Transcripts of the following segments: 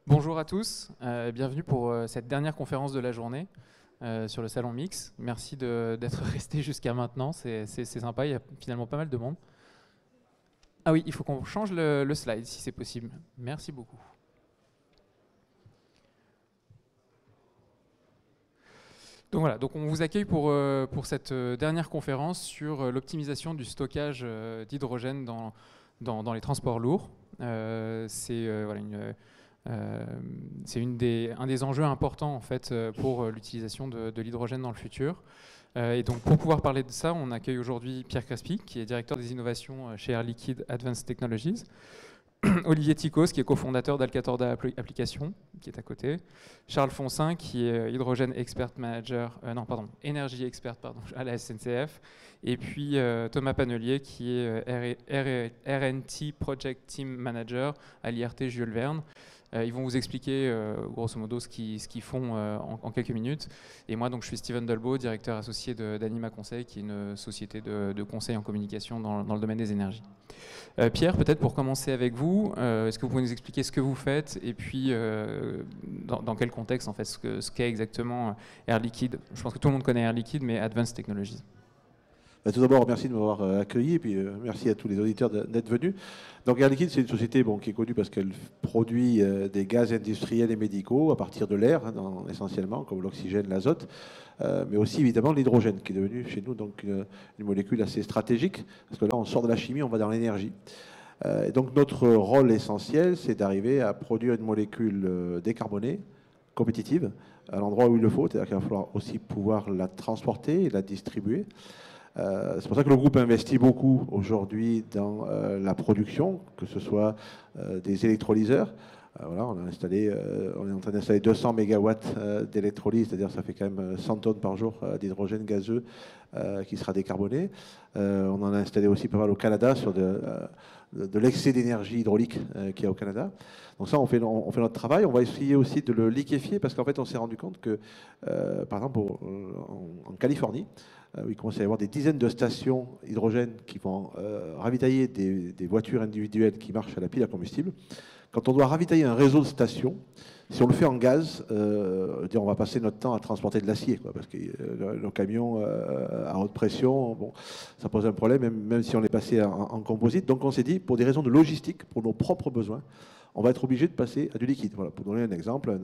Bonjour à tous, bienvenue pour cette dernière conférence de la journée sur le Salon Mix. Merci d'être resté jusqu'à maintenant, c'est sympa, il y a finalement pas mal de monde. Ah oui, il faut qu'on change le slide si c'est possible. Merci beaucoup. Donc voilà, donc on vous accueille pour cette dernière conférence sur l'optimisation du stockage d'hydrogène dans les transports lourds. Voilà, c'est un des enjeux importants en fait, pour l'utilisation de l'hydrogène dans le futur. Et donc pour pouvoir parler de ça, on accueille aujourd'hui Pierre Crespi, qui est directeur des innovations chez Air Liquide Advanced Technologies. Olivier Tikos, qui est cofondateur d'Alcatorda Applications, qui est à côté. Charles Foncin, qui est Hydrogène Expert Manager, Énergie Expert à la SNCF. Et puis Thomas Panelier, qui est R&T Project Team Manager à l'IRT Jules Verne. Ils vont vous expliquer grosso modo ce qu'ils font en quelques minutes. Et moi, donc, je suis Steven Dolbeau, directeur associé d'Anima Conseil, qui est une société de conseil en communication dans le domaine des énergies. Pierre, peut-être pour commencer avec vous, est-ce que vous pouvez nous expliquer ce que vous faites et puis dans quel contexte en fait ce qu'est exactement Air Liquide? Je pense que tout le monde connaît Air Liquide, mais Advanced Technologies. Tout d'abord, merci de m'avoir accueilli et puis merci à tous les auditeurs d'être venus. Donc Air Liquide, c'est une société qui est connue parce qu'elle produit des gaz industriels et médicaux à partir de l'air, essentiellement, comme l'oxygène, l'azote, mais aussi évidemment l'hydrogène, qui est devenu chez nous donc une molécule assez stratégique, parce que là, on sort de la chimie, on va dans l'énergie. Et donc notre rôle essentiel, c'est d'arriver à produire une molécule décarbonée, compétitive, à l'endroit où il le faut, c'est-à-dire qu'il va falloir aussi pouvoir la transporter et la distribuer. C'est pour ça que le groupe investit beaucoup aujourd'hui dans la production, que ce soit des électrolyseurs. Voilà, on est en train d'installer 200 mégawatts d'électrolyse, c'est-à-dire ça fait quand même 100 tonnes par jour d'hydrogène gazeux qui sera décarboné. On en a installé aussi pas mal au Canada sur de l'excès d'énergie hydraulique qu'il y a au Canada. Donc ça, on fait notre travail. On va essayer aussi de le liquéfier parce qu'en fait, on s'est rendu compte que, par exemple, en Californie, il commence à y avoir des dizaines de stations hydrogène qui vont ravitailler des voitures individuelles qui marchent à la pile à combustible. Quand on doit ravitailler un réseau de stations, si on le fait en gaz, on va passer notre temps à transporter de l'acier, parce que nos camions à haute pression, ça pose un problème, même si on est passé en composite. Donc on s'est dit, pour des raisons de logistique, pour nos propres besoins, on va être obligé de passer à du liquide. Voilà, pour donner un exemple,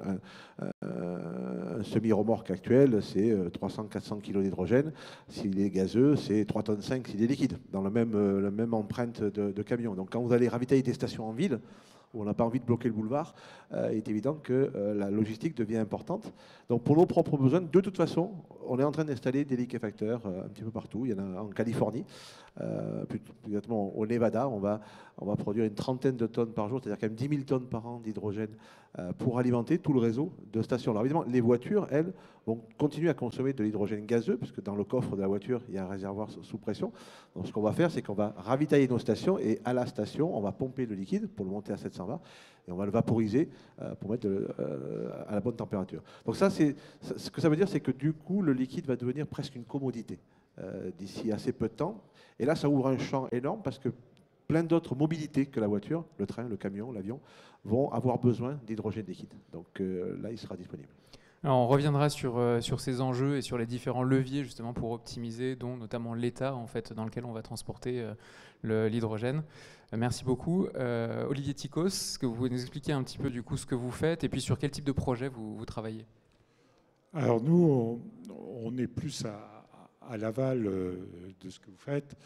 un semi-remorque actuel, c'est 300-400 kg d'hydrogène. S'il est gazeux, c'est 3,5 tonnes s'il est liquide, dans la même empreinte de camion. Donc quand vous allez ravitailler des stations en ville, où on n'a pas envie de bloquer le boulevard, il est évident que la logistique devient importante. Donc pour nos propres besoins, de toute façon, on est en train d'installer des liquéfacteurs un petit peu partout. Il y en a en Californie, plus exactement au Nevada. On va produire une trentaine de tonnes par jour, c'est-à-dire quand même 10 000 tonnes par an d'hydrogène pour alimenter tout le réseau de stations. Alors évidemment, les voitures, elles, vont continuer à consommer de l'hydrogène gazeux, puisque dans le coffre de la voiture, il y a un réservoir sous pression. Donc ce qu'on va faire, c'est qu'on va ravitailler nos stations et à la station, on va pomper le liquide pour le monter à 720 et on va le vaporiser pour mettre à la bonne température. Donc ça, ce que ça veut dire, c'est que du coup, le liquide va devenir presque une commodité d'ici assez peu de temps. Et là, ça ouvre un champ énorme parce que plein d'autres mobilités que la voiture, le train, le camion, l'avion, vont avoir besoin d'hydrogène liquide. Donc là, il sera disponible. Alors, on reviendra sur ces enjeux et sur les différents leviers justement pour optimiser, dont notamment l'état en fait, dans lequel on va transporter l'hydrogène. Merci beaucoup. Olivier Tikos, est-ce que vous pouvez nous expliquer un petit peu du coup ce que vous faites et puis sur quel type de projet vous travaillez? Alors nous, on est plus à l'aval de ce que vous faites.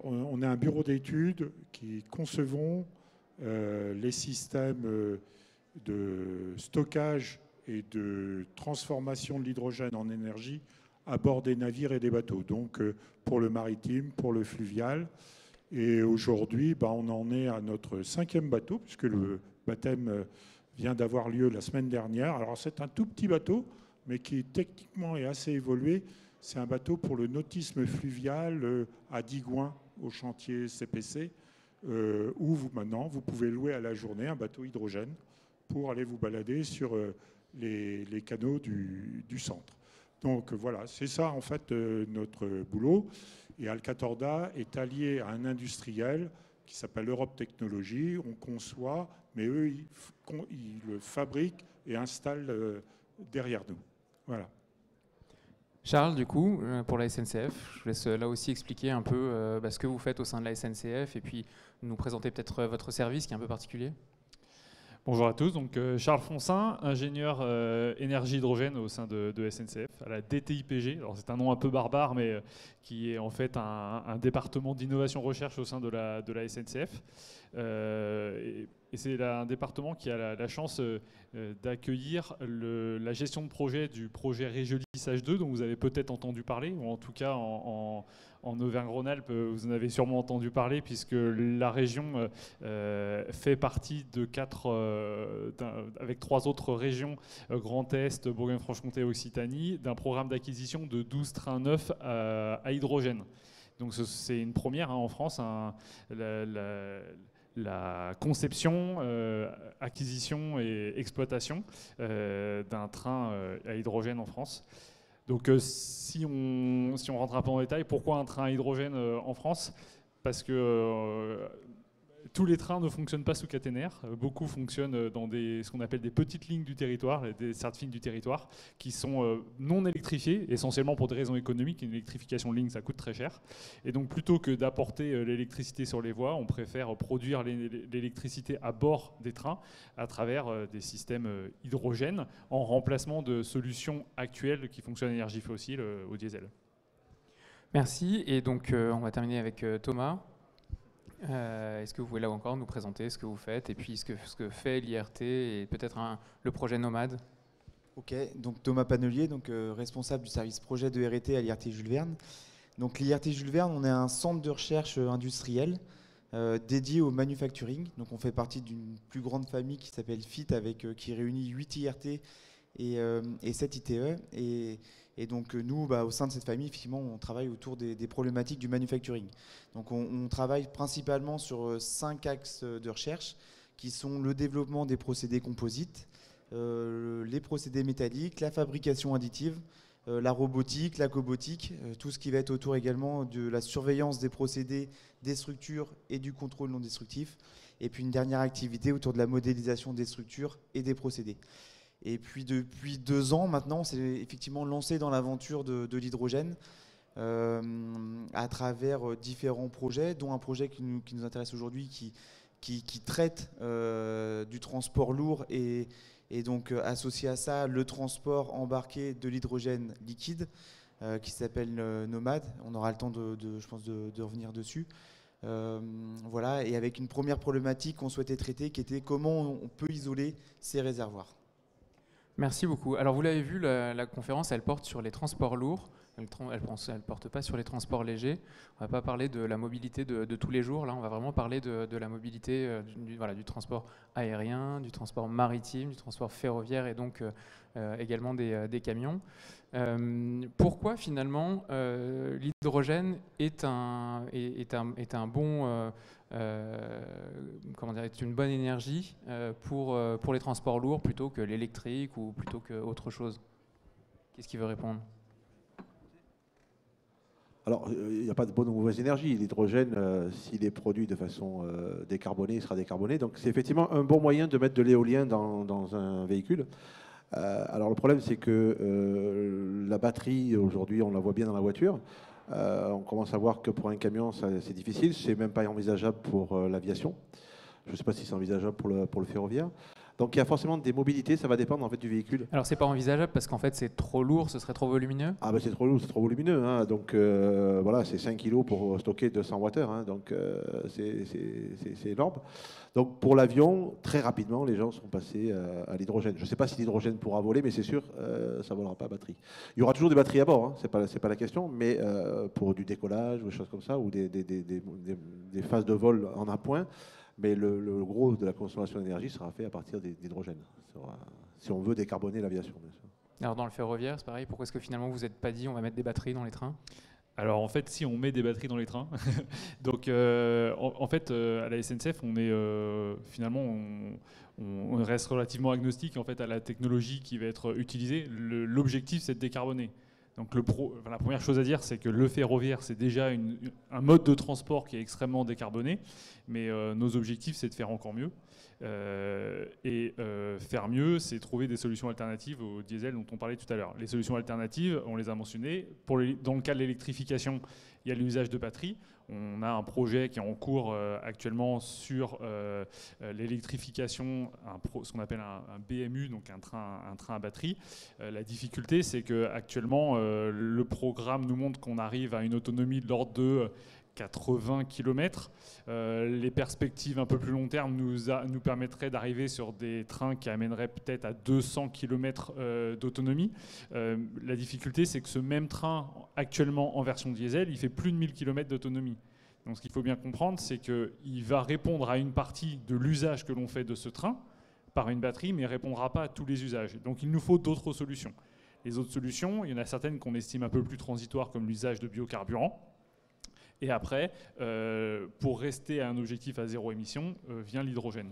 On a un bureau d'études qui concevons les systèmes de stockage et de transformation de l'hydrogène en énergie à bord des navires et des bateaux. Donc pour le maritime, pour le fluvial. Et aujourd'hui, on en est à notre 5e bateau, puisque le baptême vient d'avoir lieu la semaine dernière. Alors c'est un tout petit bateau, mais qui techniquement est assez évolué. C'est un bateau pour le nautisme fluvial à Digoin, au chantier CPC, où maintenant vous pouvez louer à la journée un bateau hydrogène pour aller vous balader sur les canaux du centre. Donc voilà, c'est ça en fait notre boulot. Et Alcatorda est allié à un industriel qui s'appelle Europe Technologies. On conçoit, mais eux, ils le fabriquent et installent derrière nous. Voilà. Charles, du coup, pour la SNCF, je vous laisse là aussi expliquer un peu ce que vous faites au sein de la SNCF et puis nous présenter peut-être votre service qui est un peu particulier. Bonjour à tous, donc Charles Foncin, ingénieur énergie hydrogène au sein de SNCF, à la DTIPG. Alors c'est un nom un peu barbare, mais qui est en fait un département d'innovation recherche au sein de la SNCF. Et c'est un département qui a la chance d'accueillir la gestion de projet du projet Régiolis H2, dont vous avez peut-être entendu parler, ou en tout cas en Auvergne-Rhône-Alpes, vous en avez sûrement entendu parler, puisque la région fait partie de avec 3 autres régions, Grand Est, Bourgogne-Franche-Comté et Occitanie, d'un programme d'acquisition de 12 trains neufs à hydrogène. Donc c'est une première en France, la conception, acquisition et exploitation d'un train à hydrogène en France. Donc si on rentre un peu en détail, pourquoi un train à hydrogène en France? Parce que tous les trains ne fonctionnent pas sous caténaire. Beaucoup fonctionnent dans ce qu'on appelle des petites lignes du territoire, des certes-lignes du territoire, qui sont non électrifiées, essentiellement pour des raisons économiques. Une électrification de ligne, ça coûte très cher. Et donc, plutôt que d'apporter l'électricité sur les voies, on préfère produire l'électricité à bord des trains à travers des systèmes hydrogène, en remplacement de solutions actuelles qui fonctionnent à énergie fossile, au diesel. Merci. Et donc, on va terminer avec Thomas. Est-ce que vous pouvez là encore nous présenter ce que vous faites et puis ce que fait l'IRT et peut-être le projet Nomade? Ok, donc Thomas Panelier, donc, responsable du service projet de R&T à l'IRT Jules Verne. Donc l'IRT Jules Verne, on est un centre de recherche industriel dédié au manufacturing. Donc on fait partie d'une plus grande famille qui s'appelle FIT, qui réunit 8 IRT et 7 ITE. Et donc nous, au sein de cette famille, effectivement, on travaille autour des problématiques du manufacturing. Donc on travaille principalement sur 5 axes de recherche qui sont le développement des procédés composites, les procédés métalliques, la fabrication additive, la robotique, la cobotique, tout ce qui va être autour également de la surveillance des procédés, des structures et du contrôle non destructif. Et puis une dernière activité autour de la modélisation des structures et des procédés. Et puis depuis 2 ans maintenant, on s'est effectivement lancé dans l'aventure de l'hydrogène à travers différents projets, dont un projet qui nous intéresse aujourd'hui qui traite du transport lourd et donc associé à ça le transport embarqué de l'hydrogène liquide qui s'appelle Nomade. On aura le temps je pense de revenir dessus. Voilà, et avec une première problématique qu'on souhaitait traiter qui était comment on peut isoler ces réservoirs. Merci beaucoup. Alors vous l'avez vu, la conférence, elle porte sur les transports lourds. Elle ne porte pas sur les transports légers. On ne va pas parler de la mobilité de tous les jours. Là, on va vraiment parler de la mobilité du transport aérien, du transport maritime, du transport ferroviaire et donc également des camions. Pourquoi finalement l'hydrogène est un bon... est une bonne énergie pour les transports lourds plutôt que l'électrique ou plutôt qu'autre chose? Qu'est-ce qui veut répondre? Alors, il n'y a pas de bonne ou mauvaise énergie. L'hydrogène, s'il est produit de façon décarbonée, il sera décarboné. Donc, c'est effectivement un bon moyen de mettre de l'éolien dans un véhicule. Alors, le problème, c'est que la batterie, aujourd'hui, on la voit bien dans la voiture. On commence à voir que pour un camion, c'est difficile. C'est même pas envisageable pour l'aviation. Je ne sais pas si c'est envisageable pour le ferroviaire. Donc il y a forcément des mobilités, ça va dépendre en fait du véhicule. Alors c'est pas envisageable parce qu'en fait c'est trop lourd, ce serait trop volumineux. Ah ben c'est trop lourd, c'est trop volumineux. Hein. Donc voilà, c'est 5 kg pour stocker 200 Wh. Hein. Donc c'est énorme. Donc pour l'avion, très rapidement, les gens sont passés à l'hydrogène. Je ne sais pas si l'hydrogène pourra voler, mais c'est sûr, ça ne volera pas à batterie. Il y aura toujours des batteries à bord, hein. C'est pas la question, mais pour du décollage ou des choses comme ça, ou des phases de vol en appoint. Mais le gros de la consommation d'énergie sera fait à partir d'hydrogène, si on veut décarboner l'aviation, bien sûr. Alors dans le ferroviaire, c'est pareil. Pourquoi est-ce que finalement vous n'êtes pas dit on va mettre des batteries dans les trains? Alors en fait, si on met des batteries dans les trains, donc en fait à la SNCF, on est finalement on reste relativement agnostique en fait à la technologie qui va être utilisée. L'objectif, c'est de décarboner. Donc la première chose à dire, c'est que le ferroviaire, c'est déjà un mode de transport qui est extrêmement décarboné, mais nos objectifs, c'est de faire encore mieux. Faire mieux, c'est trouver des solutions alternatives au diesel dont on parlait tout à l'heure. Les solutions alternatives, on les a mentionnées. Dans le cas de l'électrification, il y a l'usage de batteries. On a un projet qui est en cours actuellement sur l'électrification, ce qu'on appelle un BMU, donc un train à batterie. La difficulté, c'est qu'actuellement, le programme nous montre qu'on arrive à une autonomie de l'ordre de 80 km. Les perspectives un peu plus long terme nous permettraient d'arriver sur des trains qui amèneraient peut-être à 200 km d'autonomie. La difficulté, c'est que ce même train, actuellement en version diesel, il fait plus de 1000 km d'autonomie. Donc ce qu'il faut bien comprendre, c'est qu'il va répondre à une partie de l'usage que l'on fait de ce train par une batterie, mais il ne répondra pas à tous les usages. Donc il nous faut d'autres solutions. Les autres solutions, il y en a certaines qu'on estime un peu plus transitoires, comme l'usage de biocarburants. Et après, pour rester à un objectif à zéro émission, vient l'hydrogène.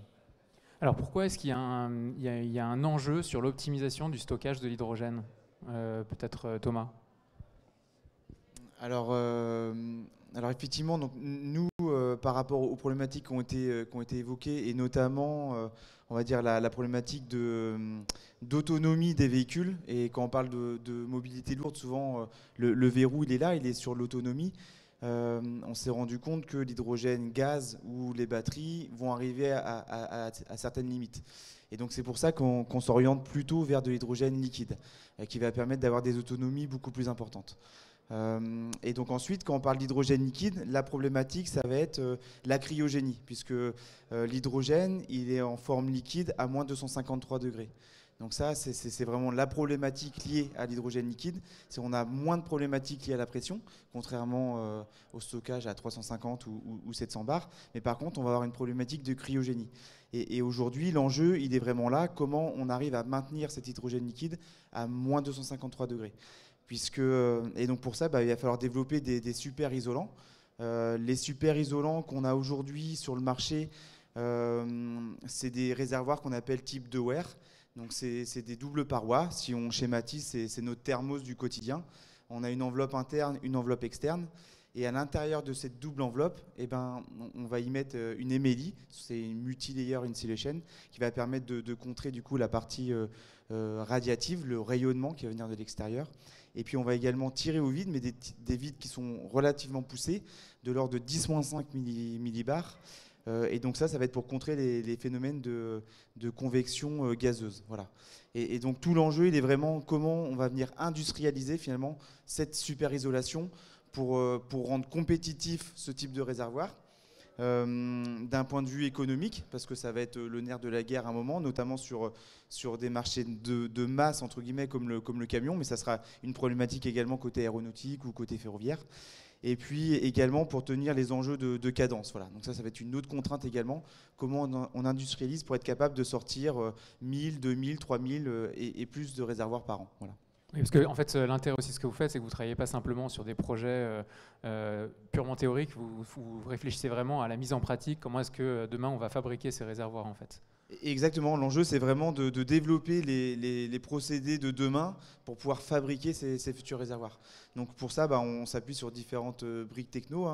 Alors pourquoi est-ce qu'il y a un enjeu sur l'optimisation du stockage de l'hydrogène peut-être Thomas? Alors effectivement, donc, nous, par rapport aux problématiques qui ont été évoquées, et notamment, on va dire, la problématique d'autonomie des véhicules, et quand on parle de mobilité lourde, souvent, le verrou, il est sur l'autonomie. On s'est rendu compte que l'hydrogène gaz ou les batteries vont arriver à certaines limites. Et donc c'est pour ça qu'on s'oriente plutôt vers de l'hydrogène liquide, qui va permettre d'avoir des autonomies beaucoup plus importantes. Et donc ensuite, quand on parle d'hydrogène liquide, la problématique, ça va être la cryogénie, puisque l'hydrogène, il est en forme liquide à moins 253 degrés. Donc ça, c'est vraiment la problématique liée à l'hydrogène liquide. On a moins de problématiques liées à la pression, contrairement au stockage à 350 ou 700 bars. Mais par contre, on va avoir une problématique de cryogénie. Et aujourd'hui, l'enjeu, il est vraiment là. Comment on arrive à maintenir cet hydrogène liquide à moins 253 degrés. Et donc pour ça, il va falloir développer des super isolants. Les super isolants qu'on a aujourd'hui sur le marché, c'est des réservoirs qu'on appelle type Dewar. Donc c'est des doubles parois. Si on schématise, c'est notre thermos du quotidien. On a une enveloppe interne, une enveloppe externe. Et à l'intérieur de cette double enveloppe, on va y mettre une émélie. C'est une multi-layer insulation qui va permettre de contrer du coup la partie radiative, le rayonnement qui va venir de l'extérieur. Et puis on va également tirer au vide, mais des vides qui sont relativement poussés, de l'ordre de 10-5 millibars. Et donc ça va être pour contrer les phénomènes de convection gazeuse. Voilà. Et donc tout l'enjeu, il est vraiment comment on va venir industrialiser finalement cette super isolation pour rendre compétitif ce type de réservoir. D'un point de vue économique, parce que ça va être le nerf de la guerre à un moment, notamment sur des marchés de masse, entre guillemets, comme le camion, mais ça sera une problématique également côté aéronautique ou côté ferroviaire. Et puis également pour tenir les enjeux de cadence. Voilà. Donc ça va être une autre contrainte également. Comment on industrialise pour être capable de sortir 1000, 2000, 3000 et plus de réservoirs par an. Voilà. Oui, parce que en fait, l'intérêt aussi de ce que vous faites, c'est que vous ne travaillez pas simplement sur des projets purement théoriques, vous réfléchissez vraiment à la mise en pratique, comment est-ce que demain on va fabriquer ces réservoirs en fait. Exactement, l'enjeu c'est vraiment de développer les procédés de demain pour pouvoir fabriquer ces futurs réservoirs. Donc pour ça, on s'appuie sur différentes briques techno.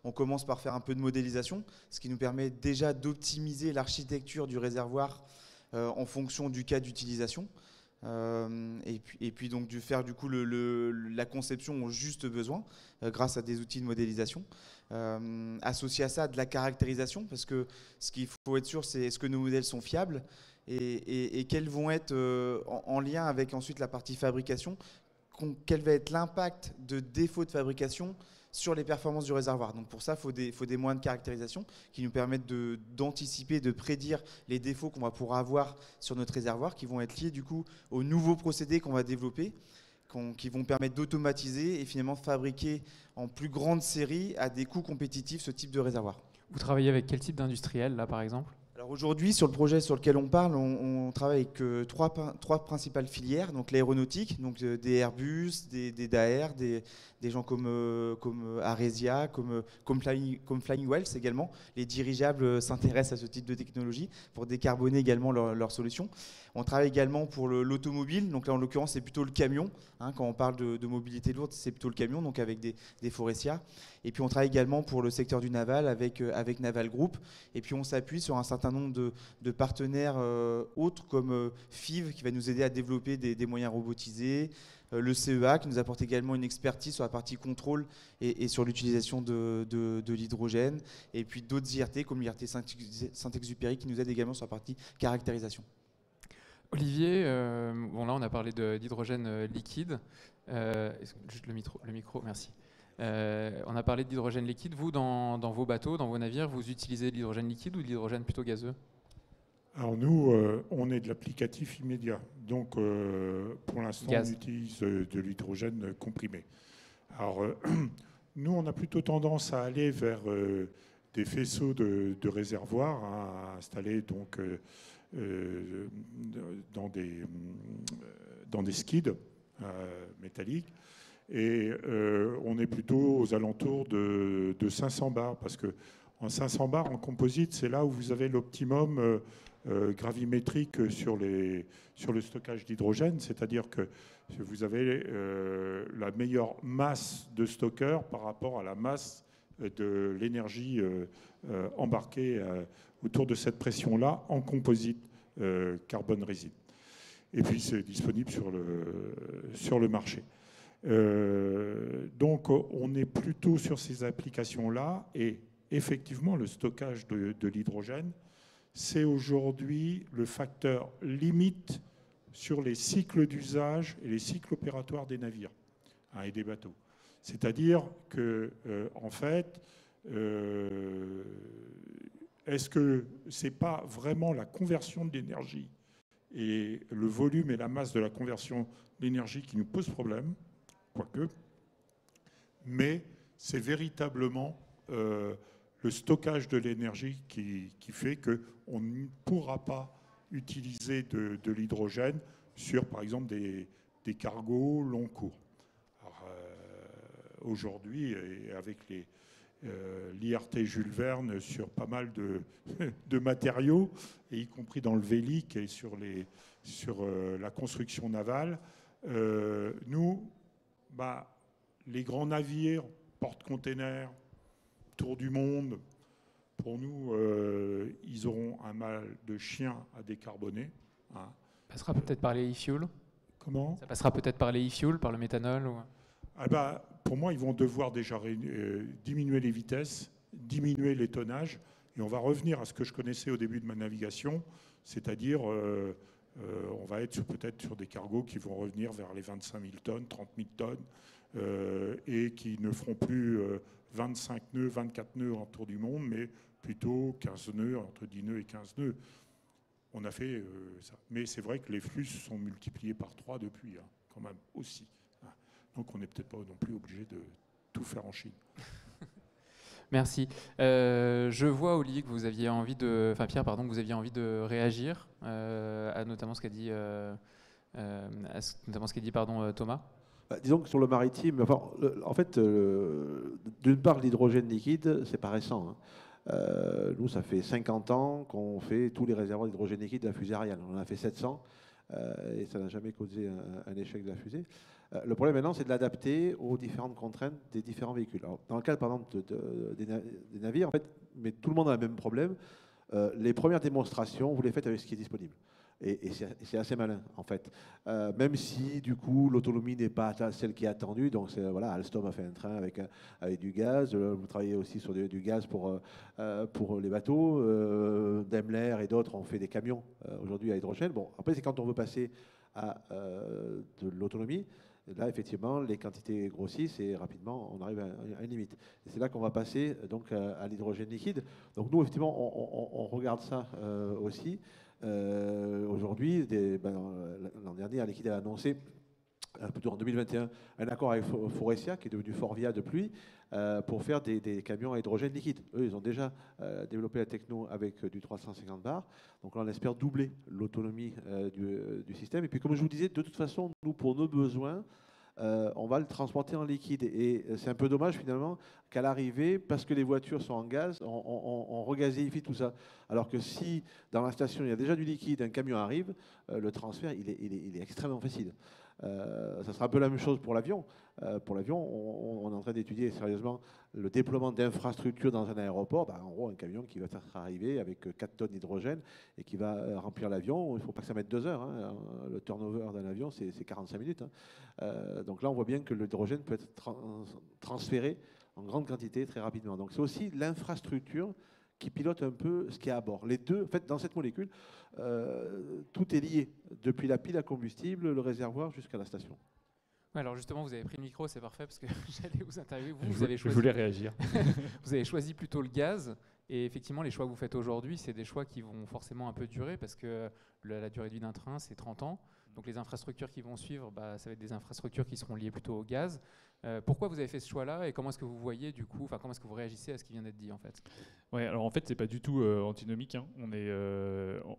On commence par faire un peu de modélisation, ce qui nous permet déjà d'optimiser l'architecture du réservoir en fonction du cas d'utilisation. Et puis donc de faire du coup la conception au juste besoin grâce à des outils de modélisation. Associé à ça de la caractérisation, parce que ce qu'il faut être sûr, c'est est-ce que nos modèles sont fiables et quels vont être en lien avec ensuite la partie fabrication, quel va être l'impact de défaut de fabrication sur les performances du réservoir. Donc pour ça, il faut des moyens de caractérisation qui nous permettent d'anticiper, de prédire les défauts qu'on va pouvoir avoir sur notre réservoir, qui vont être liés du coup aux nouveaux procédés qu'on va développer, qui vont permettre d'automatiser et finalement fabriquer en plus grande série à des coûts compétitifs ce type de réservoir. Vous travaillez avec quel type d'industriel là par exemple ? Alors aujourd'hui, sur le projet sur lequel on parle, on travaille avec trois principales filières, donc l'aéronautique, donc des Airbus, des Daher, des des gens comme Aresia, comme Flying Wells également. Les dirigeables s'intéressent à ce type de technologie pour décarboner également leurs solutions. On travaille également pour l'automobile, donc là en l'occurrence c'est plutôt le camion. Quand on parle de mobilité lourde, c'est plutôt le camion, donc avec des Faurecia. Et puis on travaille également pour le secteur du naval avec Naval Group. Et puis on s'appuie sur un certain nombre de partenaires autres comme FIV qui va nous aider à développer des moyens robotisés, le CEA qui nous apporte également une expertise sur la partie contrôle et sur l'utilisation de l'hydrogène, et puis d'autres IRT comme l'IRT Saint-Exupéry qui nous aide également sur la partie caractérisation. Olivier, bon là on a parlé d'hydrogène liquide. Juste le micro, merci. On a parlé d'hydrogène liquide. Vous, dans vos bateaux, dans vos navires, vous utilisez de l'hydrogène liquide ou de l'hydrogène plutôt gazeux? Alors nous, on est de l'applicatif immédiat. Donc pour l'instant, on utilise de l'hydrogène comprimé. Alors nous, on a plutôt tendance à aller vers des faisceaux de réservoirs à installer donc, dans des skids métalliques. Et on est plutôt aux alentours de 500 bars, parce que en 500 bars, en composite, c'est là où vous avez l'optimum gravimétrique sur le stockage d'hydrogène, c'est-à-dire que vous avez la meilleure masse de stockeur par rapport à la masse de l'énergie embarquée autour de cette pression-là en composite carbone résine. Et puis c'est disponible sur le marché. Donc on est plutôt sur ces applications-là, et effectivement le stockage de l'hydrogène, c'est aujourd'hui le facteur limite sur les cycles d'usage et les cycles opératoires des navires et des bateaux. C'est-à-dire que, en fait, est-ce que c'est pas vraiment la conversion de l'énergie et le volume et la masse de la conversion d'énergie qui nous pose problème, quoique, mais c'est véritablement le stockage de l'énergie qui fait qu'on ne pourra pas utiliser de l'hydrogène sur, par exemple, des cargos long cours. Aujourd'hui, avec l'IRT Jules Verne sur pas mal de matériaux, et y compris dans le vélique et sur la construction navale, nous, les grands navires, porte-containers, tour du monde, pour nous, ils auront un mal de chien à décarboner. Ça passera peut-être par les e-fuels. Comment ? Ça passera peut-être par les e-fuels, par le méthanol ou... Pour moi, ils vont devoir déjà diminuer les vitesses, diminuer les tonnages, et on va revenir à ce que je connaissais au début de ma navigation, c'est-à-dire on va être peut-être sur des cargos qui vont revenir vers les 25 000 tonnes, 30 000 tonnes, et qui ne feront plus 25 nœuds, 24 nœuds autour du monde, mais plutôt 15 nœuds, entre 10 nœuds et 15 nœuds. On a fait ça. Mais c'est vrai que les flux se sont multipliés par 3 depuis, quand même, aussi. Donc on n'est peut-être pas non plus obligé de tout faire en Chine. Merci. Je vois, Olivier, que vous aviez envie de... Enfin, Pierre, pardon, que vous aviez envie de réagir à notamment ce qu'a dit, Thomas. Disons que sur le maritime, en fait, d'une part, l'hydrogène liquide, c'est pas récent. Nous, ça fait 50 ans qu'on fait tous les réservoirs d'hydrogène liquide de la fusée Ariane. On en a fait 700 et ça n'a jamais causé un échec de la fusée. Le problème maintenant, c'est de l'adapter aux différentes contraintes des différents véhicules. Alors, dans le cas, par exemple, des navires, en fait, mais tout le monde a le même problème. Les premières démonstrations, vous les faites avec ce qui est disponible. Et c'est assez malin, en fait. Même si, du coup, l'autonomie n'est pas celle qui est attendue. Donc, voilà, Alstom a fait un train avec du gaz. Vous travaillez aussi sur du gaz pour les bateaux. Daimler et d'autres ont fait des camions aujourd'hui à hydrogène. Bon, après, c'est quand on veut passer à de l'autonomie. Là, effectivement, les quantités grossissent et rapidement, on arrive à une limite. Et c'est là qu'on va passer donc, à l'hydrogène liquide. Donc, nous, effectivement, on regarde ça aussi. Aujourd'hui, l'an dernier, Air Liquide a annoncé, plutôt en 2021, un accord avec Faurecia, qui est devenu Forvia depuis, pour faire des camions à hydrogène liquide. Eux, ils ont déjà développé la techno avec du 350 bars. Donc là, on espère doubler l'autonomie du système. Et puis, comme je vous disais, de toute façon, nous, pour nos besoins, on va le transporter en liquide. Et c'est un peu dommage finalement qu'à l'arrivée, parce que les voitures sont en gaz, on regazéifie tout ça. Alors que si dans la station il y a déjà du liquide, un camion arrive, le transfert il est extrêmement facile. Ça sera un peu la même chose pour l'avion. Pour l'avion, on est en train d'étudier sérieusement le déploiement d'infrastructures dans un aéroport. En gros, un camion qui va être arrivé avec 4 tonnes d'hydrogène et qui va remplir l'avion. Il ne faut pas que ça mette 2 heures. Hein. Le turnover d'un avion, c'est 45 minutes. Hein. Donc là, on voit bien que l'hydrogène peut être transféré en grande quantité très rapidement. Donc c'est aussi l'infrastructure qui pilote un peu ce qui est à bord. Les deux, en fait, dans cette molécule, tout est lié, depuis la pile à combustible, le réservoir, jusqu'à la station. Ouais, alors justement, vous avez pris le micro, c'est parfait, parce que j'allais vous interviewer. Je voulais réagir. Vous avez choisi plutôt le gaz, et effectivement, les choix que vous faites aujourd'hui, c'est des choix qui vont forcément un peu durer, parce que la durée de vie d'un train, c'est 30 ans. Donc les infrastructures qui vont suivre, ça va être des infrastructures qui seront liées plutôt au gaz. Pourquoi vous avez fait ce choix-là et comment est-ce que vous voyez du coup, comment est-ce que vous réagissez à ce qui vient d'être dit en fait? Ouais, alors en fait c'est pas du tout antinomique. Hein. On est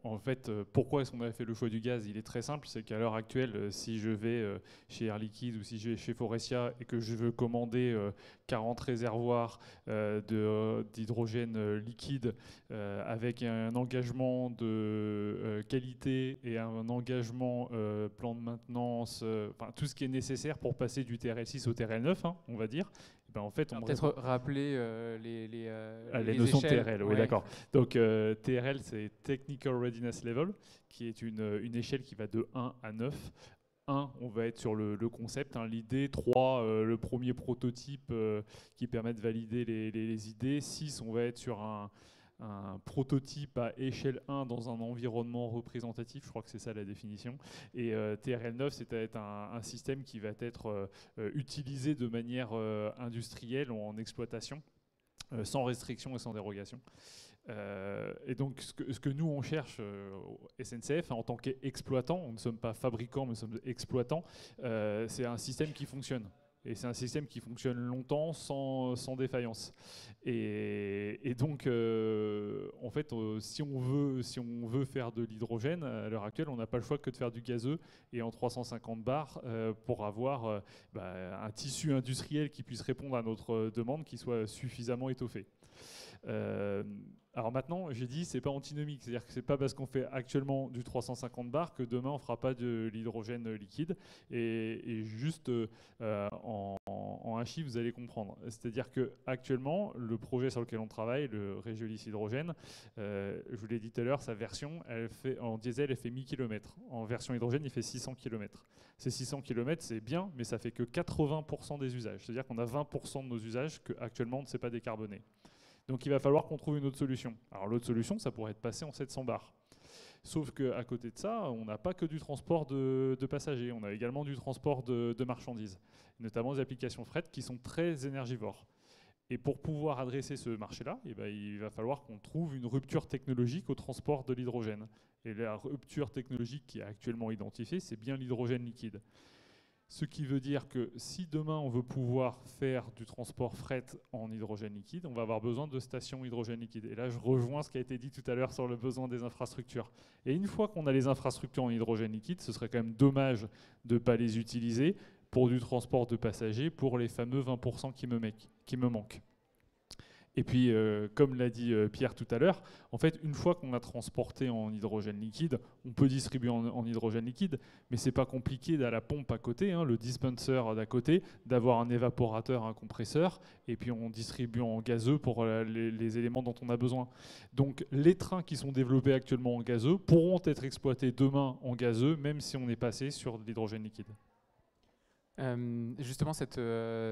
en fait pourquoi est-ce qu'on a fait le choix du gaz? Il est très simple, c'est qu'à l'heure actuelle, si je vais chez Air Liquide ou si je vais chez Faurecia et que je veux commander 40 réservoirs d'hydrogène liquide avec un engagement de qualité et un engagement plan de maintenance, tout ce qui est nécessaire pour passer du TRL6 au TRL9, hein, on va dire. En fait, on peut-être rappeler les notions échelles. de TRL, oui, d'accord. Donc TRL, c'est Technical Readiness Level, qui est une échelle qui va de 1 à 9. 1, on va être sur le concept, hein, l'idée. 3, le premier prototype qui permet de valider les idées. 6, on va être sur un prototype à échelle 1 dans un environnement représentatif, je crois que c'est ça la définition. Et TRL9, c'est un système qui va être utilisé de manière industrielle ou en exploitation, sans restriction et sans dérogation. Et donc, ce que nous, on cherche au SNCF, en tant qu'exploitant, on ne sommes pas fabricants, mais nous sommes exploitants, c'est un système qui fonctionne. Et c'est un système qui fonctionne longtemps sans défaillance. Et donc, en fait, si on veut faire de l'hydrogène, à l'heure actuelle, on n'a pas le choix que de faire du gazeux et en 350 bars pour avoir un tissu industriel qui puisse répondre à notre demande, qui soit suffisamment étoffé. Alors maintenant, j'ai dit, c'est pas antinomique, c'est-à-dire que c'est pas parce qu'on fait actuellement du 350 bars que demain on fera pas de l'hydrogène liquide. Et juste en un chiffre, vous allez comprendre. C'est-à-dire que actuellement, le projet sur lequel on travaille, le Regiolis Hydrogène, je vous l'ai dit tout à l'heure, sa version, en diesel, elle fait 1000 km. En version hydrogène, il fait 600 km. Ces 600 km, c'est bien, mais ça fait que 80% des usages. C'est-à-dire qu'on a 20% de nos usages qu'actuellement on ne sait pas décarboner. Donc il va falloir qu'on trouve une autre solution. Alors l'autre solution, ça pourrait être passer en 700 bars. Sauf qu'à côté de ça, on n'a pas que du transport de passagers, on a également du transport de marchandises, notamment des applications fret qui sont très énergivores. Et pour pouvoir adresser ce marché-là, il va falloir qu'on trouve une rupture technologique au transport de l'hydrogène. Et la rupture technologique qui est actuellement identifiée, c'est bien l'hydrogène liquide. Ce qui veut dire que si demain on veut pouvoir faire du transport fret en hydrogène liquide, on va avoir besoin de stations hydrogène liquide. Et là, je rejoins ce qui a été dit tout à l'heure sur le besoin des infrastructures. Et une fois qu'on a les infrastructures en hydrogène liquide, ce serait quand même dommage de ne pas les utiliser pour du transport de passagers, pour les fameux 20% qui me manquent. Et puis, comme l'a dit Pierre tout à l'heure, en fait, une fois qu'on a transporté en hydrogène liquide, on peut distribuer en hydrogène liquide, mais c'est pas compliqué à la pompe à côté, hein, le dispenser d'à côté, d'avoir un évaporateur, un compresseur, et puis on distribue en gazeux pour les éléments dont on a besoin. Donc, les trains qui sont développés actuellement en gazeux pourront être exploités demain en gazeux, même si on est passé sur de l'hydrogène liquide. Justement, c'est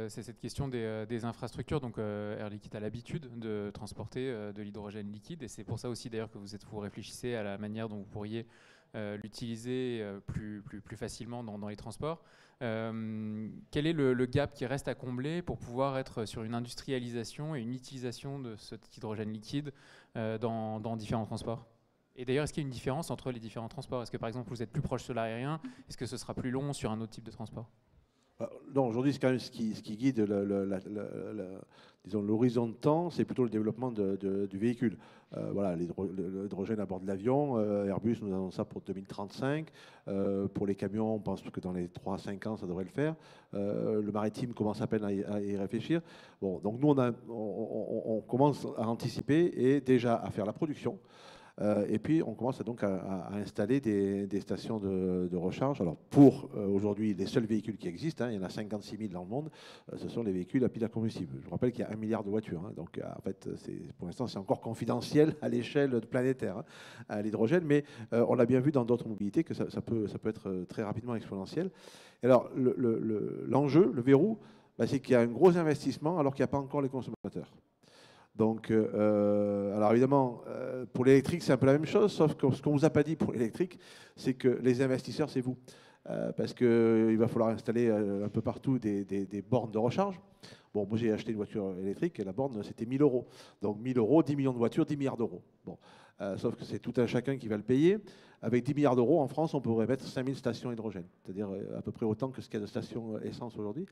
cette question des infrastructures. Donc, Air Liquide a l'habitude de transporter de l'hydrogène liquide, et c'est pour ça aussi d'ailleurs que vous réfléchissez à la manière dont vous pourriez l'utiliser plus facilement dans les transports. Quel est le gap qui reste à combler pour pouvoir être sur une industrialisation et une utilisation de cet hydrogène liquide dans différents transports? Et d'ailleurs, est-ce qu'il y a une différence entre les différents transports? Est-ce que par exemple vous êtes plus proche sur l'aérien? Est-ce que ce sera plus long sur un autre type de transport? Non, aujourd'hui, c'est quand même ce qui guide disons, l'horizon de temps, c'est plutôt le développement du véhicule. Voilà, l'hydrogène à bord de l'avion, Airbus nous annonce ça pour 2035. Pour les camions, on pense que dans les 3 à 5 ans, ça devrait le faire. Le maritime commence à peine à y réfléchir. Bon, donc nous, on commence à anticiper et déjà à faire la production. Et puis, on commence donc à installer des stations de recharge. Alors, pour aujourd'hui, les seuls véhicules qui existent, il y en a 56 000 dans le monde, ce sont les véhicules à pile à combustible. Je vous rappelle qu'il y a 1 milliard de voitures. Donc, en fait, pour l'instant, c'est encore confidentiel à l'échelle planétaire, à l'hydrogène. Mais on l'a bien vu dans d'autres mobilités que ça peut être très rapidement exponentiel. Et alors, l'enjeu, le verrou, c'est qu'il y a un gros investissement alors qu'il n'y a pas encore les consommateurs. Donc, alors évidemment, pour l'électrique, c'est un peu la même chose, sauf que ce qu'on ne vous a pas dit pour l'électrique, c'est que les investisseurs, c'est vous. Parce qu'il va falloir installer un peu partout des bornes de recharge. Bon, moi j'ai acheté une voiture électrique et la borne, c'était 1 000 €. Donc 1 000 €, 10 millions de voitures, 10 milliards d'euros. Bon, sauf que c'est tout un chacun qui va le payer. Avec 10 milliards d'euros, en France, on pourrait mettre 5 000 stations hydrogène, c'est-à-dire à peu près autant que ce qu'il y a de stations essence aujourd'hui.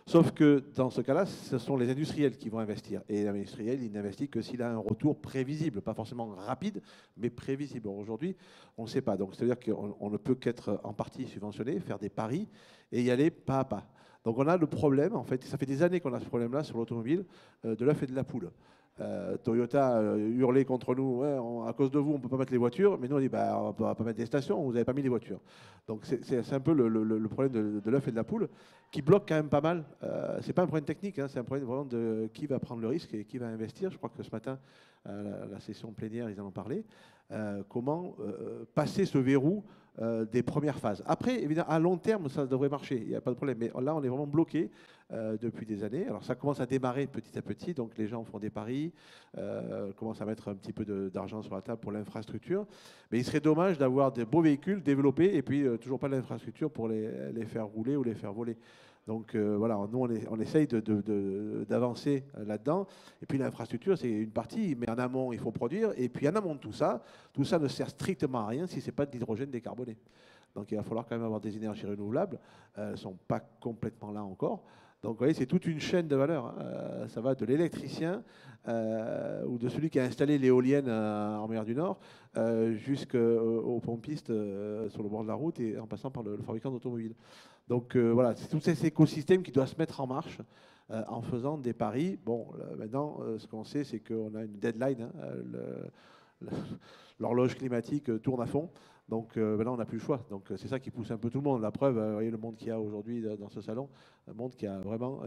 Sauf que dans ce cas-là, ce sont les industriels qui vont investir. Et l'industriel, il n'investit que s'il a un retour prévisible, pas forcément rapide, mais prévisible. Aujourd'hui, on ne sait pas. Donc, c'est-à-dire qu'on ne peut qu'être en partie subventionné, faire des paris et y aller pas à pas. Donc, on a le problème, en fait, ça fait des années qu'on a ce problème-là sur l'automobile, de l'œuf et de la poule. Toyota hurlait contre nous, ouais, à cause de vous, on ne peut pas mettre les voitures, mais nous, on dit, on ne peut pas mettre des stations, vous n'avez pas mis les voitures. Donc, c'est un peu le problème de l'œuf et de la poule qui bloque quand même pas mal. Ce n'est pas un problème technique, c'est un problème vraiment de qui va prendre le risque et qui va investir. Je crois que ce matin, la session plénière, ils en ont parlé. Comment passer ce verrou des premières phases. Après, évidemment, à long terme, ça devrait marcher, il n'y a pas de problème. Mais là, on est vraiment bloqué depuis des années. Alors, ça commence à démarrer petit à petit, donc les gens font des paris, commencent à mettre un petit peu d'argent sur la table pour l'infrastructure. Mais il serait dommage d'avoir des beaux véhicules développés et puis toujours pas l'infrastructure pour les faire rouler ou les faire voler. Donc voilà, nous on essaye d'avancer là-dedans. Et puis l'infrastructure, c'est une partie, mais en amont, il faut produire. Et puis en amont de tout ça ne sert strictement à rien si ce n'est pas de l'hydrogène décarboné. Donc il va falloir quand même avoir des énergies renouvelables. Elles ne sont pas complètement là encore. Donc vous voyez, c'est toute une chaîne de valeur. Ça va de l'électricien ou de celui qui a installé l'éolienne en mer du Nord jusqu'au pompiste sur le bord de la route et en passant par le fabricant d'automobiles. Donc voilà, c'est tout cet écosystème qui doit se mettre en marche en faisant des paris. Bon, maintenant, ce qu'on sait, c'est qu'on a une deadline. L'horloge climatique tourne à fond. Donc maintenant, on n'a plus le choix. Donc c'est ça qui pousse un peu tout le monde. La preuve, vous voyez le monde qu'il y a aujourd'hui dans ce salon, un monde qui a vraiment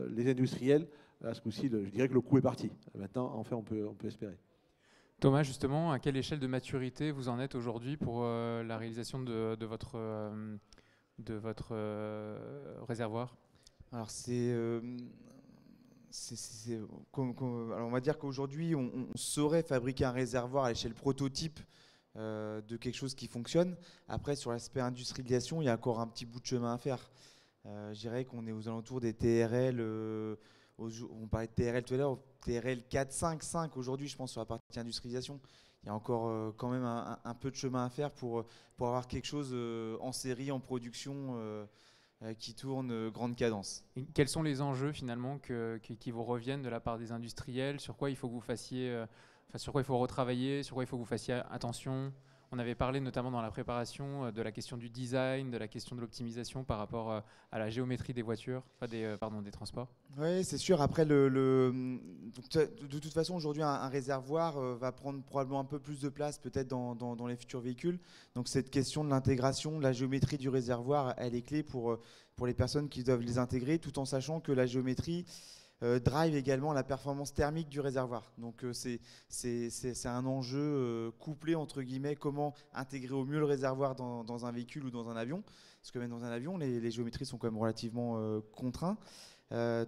les industriels. À ce coup-ci, je dirais que le coup est parti. Maintenant, enfin, on peut espérer. Thomas, justement, à quelle échelle de maturité vous en êtes aujourd'hui pour la réalisation de votre réservoir? Alors alors on va dire qu'aujourd'hui on saurait fabriquer un réservoir à l'échelle prototype de quelque chose qui fonctionne. Après, sur l'aspect industrialisation, il y a encore un petit bout de chemin à faire. Je dirais qu'on est aux alentours des TRL, on parlait de TRL tout à l'heure, TRL 4, 5, 5 aujourd'hui, je pense, sur la partie industrialisation. Il y a encore quand même un peu de chemin à faire pour avoir quelque chose en série, en production, qui tourne grande cadence. Et quels sont les enjeux finalement qui vous reviennent de la part des industriels? Sur quoi il faut que vous fassiez, sur quoi il faut retravailler, sur quoi il faut que vous fassiez attention? On avait parlé notamment dans la préparation de la question du design, de la question de l'optimisation par rapport à la géométrie des voitures, des transports. Oui, c'est sûr. Après, de toute façon, aujourd'hui, un réservoir va prendre probablement un peu plus de place peut-être dans les futurs véhicules. Donc cette question de l'intégration, de la géométrie du réservoir, elle est clé pour les personnes qui doivent les intégrer, tout en sachant que la géométrie drive également la performance thermique du réservoir. Donc c'est un enjeu couplé entre guillemets, comment intégrer au mieux le réservoir dans un véhicule ou dans un avion, parce que même dans un avion les géométries sont quand même relativement contraintes,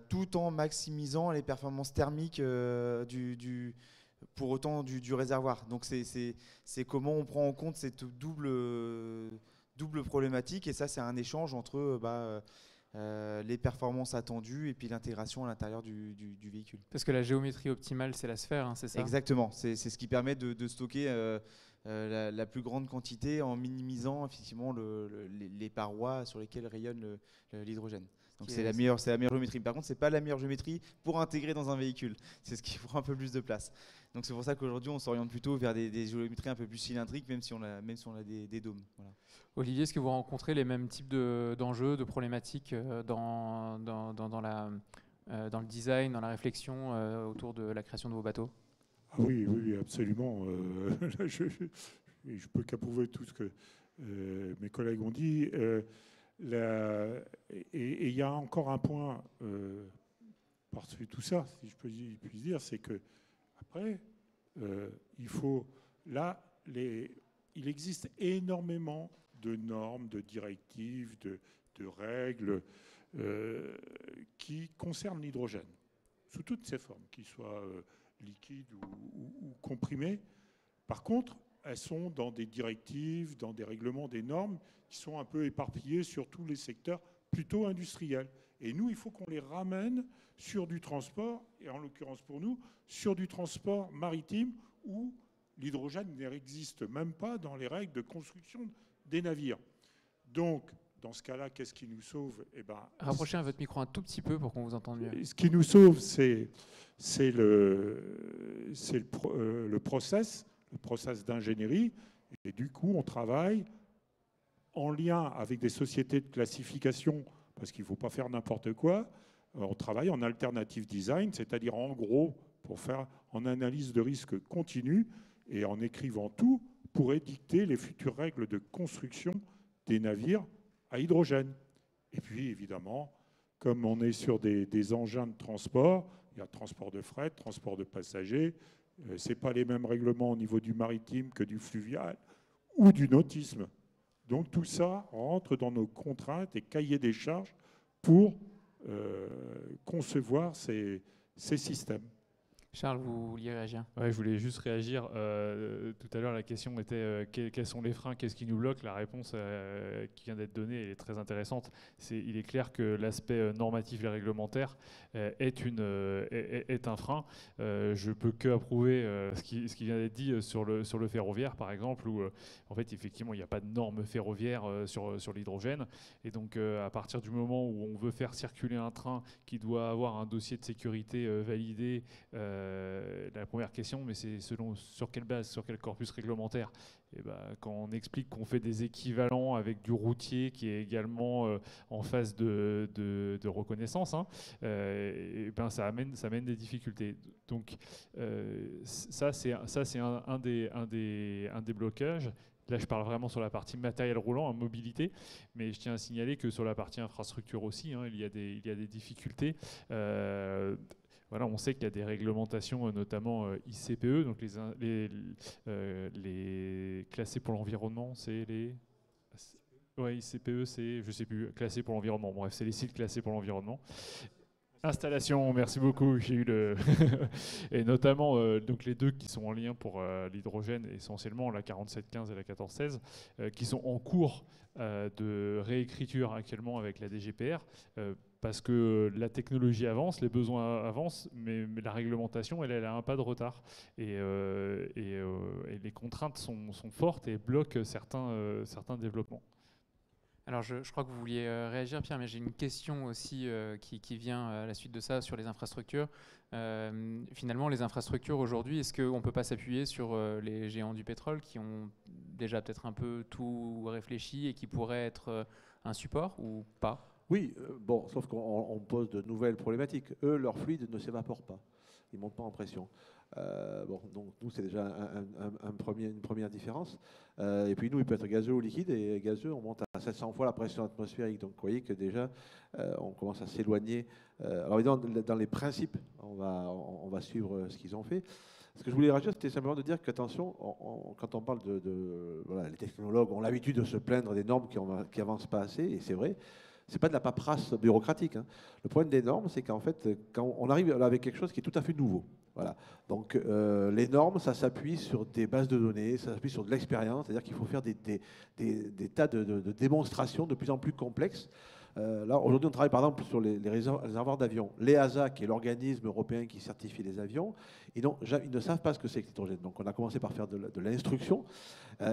tout en maximisant les performances thermiques pour autant du réservoir. Donc c'est comment on prend en compte cette double problématique, et ça c'est un échange entre les performances attendues et puis l'intégration à l'intérieur du véhicule. Parce que la géométrie optimale, c'est la sphère, c'est ça? Exactement, c'est ce qui permet de stocker la plus grande quantité en minimisant effectivement les parois sur lesquelles rayonne l'hydrogène. Donc c'est la meilleure géométrie. Par contre, c'est pas la meilleure géométrie pour intégrer dans un véhicule. C'est ce qui prend un peu plus de place. Donc c'est pour ça qu'aujourd'hui, on s'oriente plutôt vers des géométries un peu plus cylindriques, même si on a des dômes. Voilà. Olivier, est-ce que vous rencontrez les mêmes types d'enjeux, de problématiques dans le design, dans la réflexion autour de la création de vos bateaux? Ah oui, oui, absolument. Là, je peux qu'approuver tout ce que mes collègues ont dit. Et il y a encore un point par-dessus tout ça, si je puis dire, c'est que après, il faut il existe énormément de normes, de directives, de règles qui concernent l'hydrogène, sous toutes ses formes, qu'il soit liquide ou comprimé. Par contre, elles sont dans des directives, dans des règlements, des normes qui sont un peu éparpillées sur tous les secteurs plutôt industriels. Et nous, il faut qu'on les ramène sur du transport, et en l'occurrence pour nous, sur du transport maritime où l'hydrogène n'existe même pas dans les règles de construction des navires. Donc, dans ce cas-là, qu'est-ce qui nous sauve? Rapprochez votre micro un tout petit peu pour qu'on vous entende mieux. Ce qui nous sauve, c'est le process d'ingénierie. Et du coup, on travaille en lien avec des sociétés de classification, parce qu'il ne faut pas faire n'importe quoi. On travaille en alternative design, c'est-à-dire en gros, pour faire en analyse de risque continue et en écrivant tout pour édicter les futures règles de construction des navires à hydrogène. Et puis, évidemment, comme on est sur des engins de transport, il y a transport de fret, transport de passagers, ce n'est pas les mêmes règlements au niveau du maritime que du fluvial ou du nautisme. Donc tout ça rentre dans nos contraintes et cahiers des charges pour concevoir ces systèmes. Charles, vous vouliez réagir? Ouais, je voulais juste réagir. Tout à l'heure, la question était quels sont les freins, qu'est-ce qui nous bloque? La réponse qui vient d'être donnée est très intéressante. Il est clair que l'aspect normatif et réglementaire est un frein. Je ne peux qu'approuver ce qui vient d'être dit sur le ferroviaire, par exemple, où en fait, effectivement, il n'y a pas de normes ferroviaires sur l'hydrogène. Et donc, à partir du moment où on veut faire circuler un train qui doit avoir un dossier de sécurité validé, la première question, mais c'est sur quelle base, sur quel corpus réglementaire? Et quand on explique qu'on fait des équivalents avec du routier qui est également en phase de reconnaissance, ça amène des difficultés. Donc ça c'est un des blocages. Là, je parle vraiment sur la partie matériel roulant, mobilité, mais je tiens à signaler que sur la partie infrastructure aussi, il y a des difficultés. Voilà, on sait qu'il y a des réglementations, notamment ICPE, donc les classés pour l'environnement, c'est les... Ouais, ICPE, c'est, je ne sais plus, classés pour l'environnement. Bref, c'est les sites classés pour l'environnement. Installation, merci beaucoup. J'ai eu le et notamment donc les deux qui sont en lien pour l'hydrogène, essentiellement la 4715 et la 1416, qui sont en cours de réécriture actuellement avec la DGPR. Parce que la technologie avance, les besoins avancent, mais la réglementation, elle a un pas de retard. Et les contraintes sont fortes et bloquent certains développements. Alors, je crois que vous vouliez réagir, Pierre, mais j'ai une question aussi qui vient à la suite de ça sur les infrastructures. Finalement, les infrastructures aujourd'hui, est-ce qu'on ne peut pas s'appuyer sur les géants du pétrole qui ont déjà peut-être un peu tout réfléchi et qui pourraient être un support ou pas? Oui, bon, sauf qu'on pose de nouvelles problématiques. Eux, leur fluide ne s'évapore pas. Ils ne montent pas en pression. Donc nous, c'est déjà une première différence. Et puis nous, il peut être gazeux ou liquide. Et gazeux, on monte à 700 fois la pression atmosphérique. Donc vous voyez que déjà, on commence à s'éloigner. Alors évidemment, dans les principes, on va suivre ce qu'ils ont fait. Ce que je voulais rajouter, c'était simplement de dire qu'attention, quand on parle voilà, les technologues ont l'habitude de se plaindre des normes qui n'avancent pas assez, et c'est vrai. Ce n'est pas de la paperasse bureaucratique. Le problème des normes, c'est qu'en fait, quand on arrive avec quelque chose qui est tout à fait nouveau. Voilà. Donc, les normes, ça s'appuie sur des bases de données, ça s'appuie sur de l'expérience, c'est-à-dire qu'il faut faire des tas de démonstrations de plus en plus complexes Là, aujourd'hui, on travaille par exemple sur les réservoirs d'avions. L'EASA, qui est l'organisme européen qui certifie les avions, ils ne savent pas ce que c'est que l'hydrogène. Donc, on a commencé par faire de l'instruction.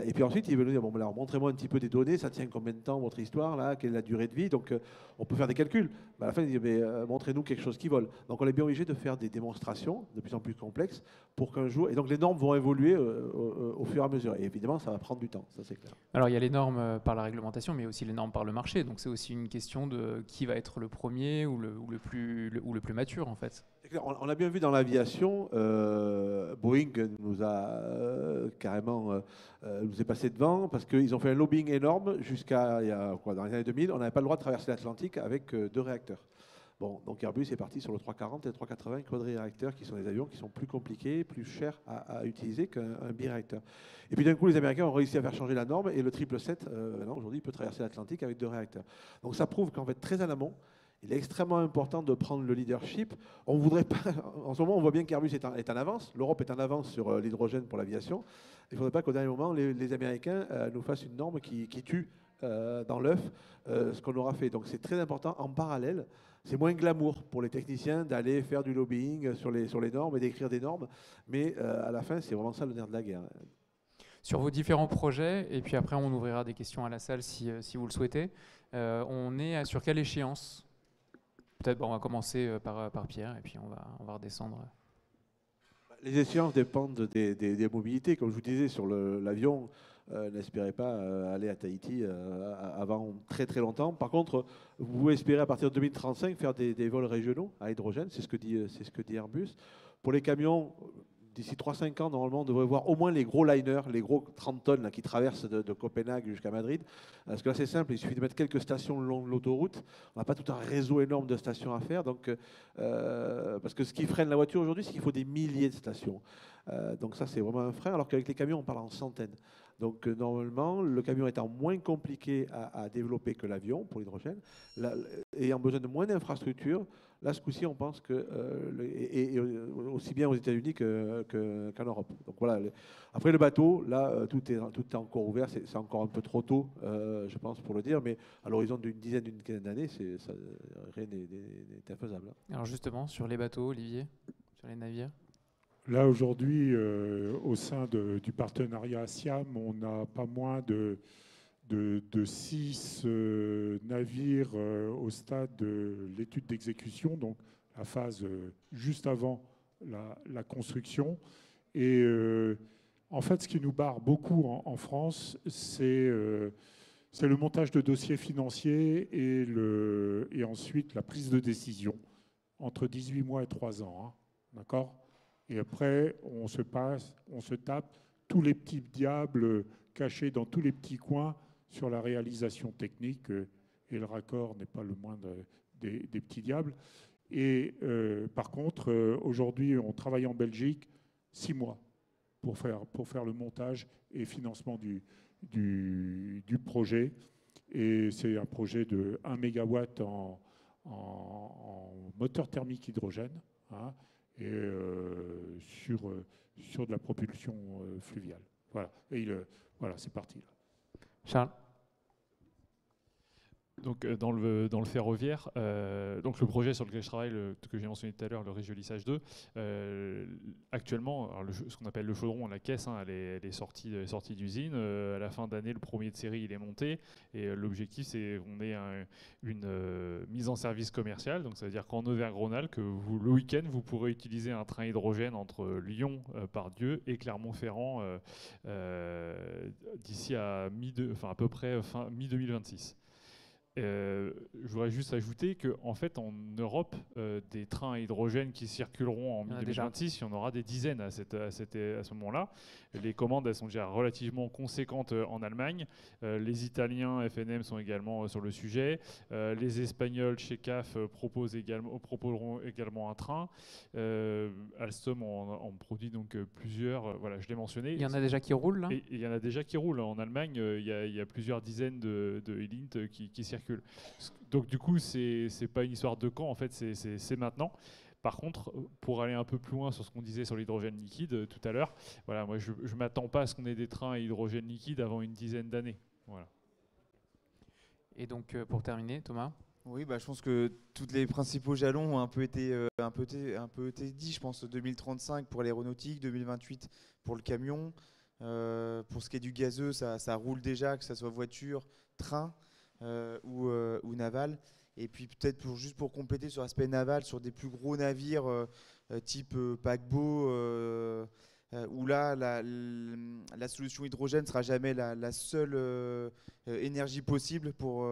Et puis ensuite, ils veulent nous dire, bon, alors, montrez-moi un petit peu des données, ça tient combien de temps, votre histoire, là, quelle est la durée de vie. Donc, on peut faire des calculs. À la fin, ils disent, montrez-nous quelque chose qui vole. Donc, on est bien obligé de faire des démonstrations de plus en plus complexes pour qu'un jour... Et donc, les normes vont évoluer au fur et à mesure. Et évidemment, ça va prendre du temps, ça c'est clair. Alors, il y a les normes par la réglementation, mais aussi les normes par le marché. Donc, c'est aussi une question de qui va être le premier ou le plus mature, en fait. On a bien vu dans l'aviation, Boeing nous a carrément nous est passé devant parce qu'ils ont fait un lobbying énorme jusqu'à dans les années 2000. On n'avait pas le droit de traverser l'Atlantique avec 2 réacteurs. Bon, donc Airbus est parti sur le 340 et le 380 quadri-réacteurs qui sont des avions qui sont plus compliqués, plus chers à utiliser qu'un biréacteur. Et puis d'un coup, les Américains ont réussi à faire changer la norme et le 777, aujourd'hui, peut traverser l'Atlantique avec 2 réacteurs. Donc ça prouve qu'en fait, très en amont, il est extrêmement important de prendre le leadership. On voudrait pas, en ce moment, on voit bien qu'Airbus est en avance. L'Europe est en avance sur l'hydrogène pour l'aviation. Il ne faudrait pas qu'au dernier moment, les Américains nous fassent une norme qui tue dans l'œuf ce qu'on aura fait. Donc c'est très important. En parallèle, c'est moins glamour pour les techniciens d'aller faire du lobbying sur les normes et d'écrire des normes. Mais à la fin, c'est vraiment ça le nerf de la guerre. Sur vos différents projets, et puis après on ouvrira des questions à la salle si vous le souhaitez, on est sur quelle échéance ? Peut-être on va commencer par Pierre et puis on va redescendre. Les échéances dépendent des mobilités. Comme je vous disais, sur l'avion, n'espérez pas aller à Tahiti avant très très longtemps. Par contre, vous pouvez espérer à partir de 2035 faire des vols régionaux à hydrogène, c'est ce que dit Airbus. Pour les camions, d'ici 3-5 ans, normalement, on devrait voir au moins les gros liners, les gros 30 tonnes là, qui traversent de Copenhague jusqu'à Madrid. Parce que là, c'est simple, il suffit de mettre quelques stations le long de l'autoroute. On n'a pas tout un réseau énorme de stations à faire. Donc, parce que ce qui freine la voiture aujourd'hui, c'est qu'il faut des milliers de stations. Donc ça, c'est vraiment un frein, alors qu'avec les camions, on parle en centaines. Donc normalement, le camion étant moins compliqué à développer que l'avion pour l'hydrogène, ayant besoin de moins d'infrastructures, là, ce coup-ci, on pense que, et aussi bien aux États-Unis qu'en Europe. Donc voilà. Après le bateau, là, tout est encore ouvert. C'est encore un peu trop tôt, je pense, pour le dire, mais à l'horizon d'une quinzaine d'années, rien n'est infaisable. Alors justement, sur les bateaux, Olivier, sur les navires. Là, aujourd'hui, au sein du partenariat SIAM, on a pas moins de 6 navires au stade de l'étude d'exécution, donc la phase juste avant la construction. Et en fait, ce qui nous barre beaucoup en France, c'est le montage de dossiers financiers et ensuite la prise de décision, entre 18 mois et 3 ans. Hein, d'accord ? Et après, on se tape tous les petits diables cachés dans tous les petits coins sur la réalisation technique. Et le raccord n'est pas le moindre des petits diables. Et par contre, aujourd'hui, on travaille en Belgique 6 mois pour faire le montage et financement du projet. Et c'est un projet de 1 MW en moteur thermique hydrogène. Hein, et sur de la propulsion fluviale. Voilà, et voilà, c'est parti. Là. Charles ? Donc, dans le ferroviaire, donc le projet sur lequel je travaille, que j'ai mentionné tout à l'heure, le Réjolissage 2, actuellement, alors ce qu'on appelle le chaudron, la caisse, hein, elle est sortie d'usine. À la fin d'année, le premier de série, il est monté. Et l'objectif, c'est qu'on ait une mise en service commerciale. Donc, ça veut dire qu'en Auvergne-Rhône-Alpes, le week-end, vous pourrez utiliser un train hydrogène entre Lyon, Pardieu et Clermont-Ferrand d'ici à peu près mi-2026. Je voudrais juste ajouter qu'en fait, en Europe, des trains à hydrogène qui circuleront en mi-2026, il y en aura des dizaines à ce moment-là. Les commandes, elles sont déjà relativement conséquentes en Allemagne. Les Italiens, FNM, sont également sur le sujet. Les Espagnols, chez CAF, proposeront également un train. Alstom en produit donc plusieurs. Voilà, je l'ai mentionné. Il y en a déjà qui roulent, là ? Il y en a déjà qui roulent. En Allemagne, il y a plusieurs dizaines de Elint qui circulent. Donc du coup, c'est pas une histoire de quand, en fait, c'est maintenant. Par contre, pour aller un peu plus loin sur ce qu'on disait sur l'hydrogène liquide tout à l'heure, voilà, moi je ne m'attends pas à ce qu'on ait des trains à hydrogène liquide avant une dizaine d'années. Voilà. Et donc pour terminer, Thomas ? Oui, bah, je pense que tous les principaux jalons ont un peu été dit. Je pense 2035 pour l'aéronautique, 2028 pour le camion. Pour ce qui est du gazeux, ça roule déjà, que ce soit voiture, train ou naval. Et puis peut-être juste pour compléter sur l'aspect naval, sur des plus gros navires type paquebot, où là, la solution hydrogène ne sera jamais la seule énergie possible pour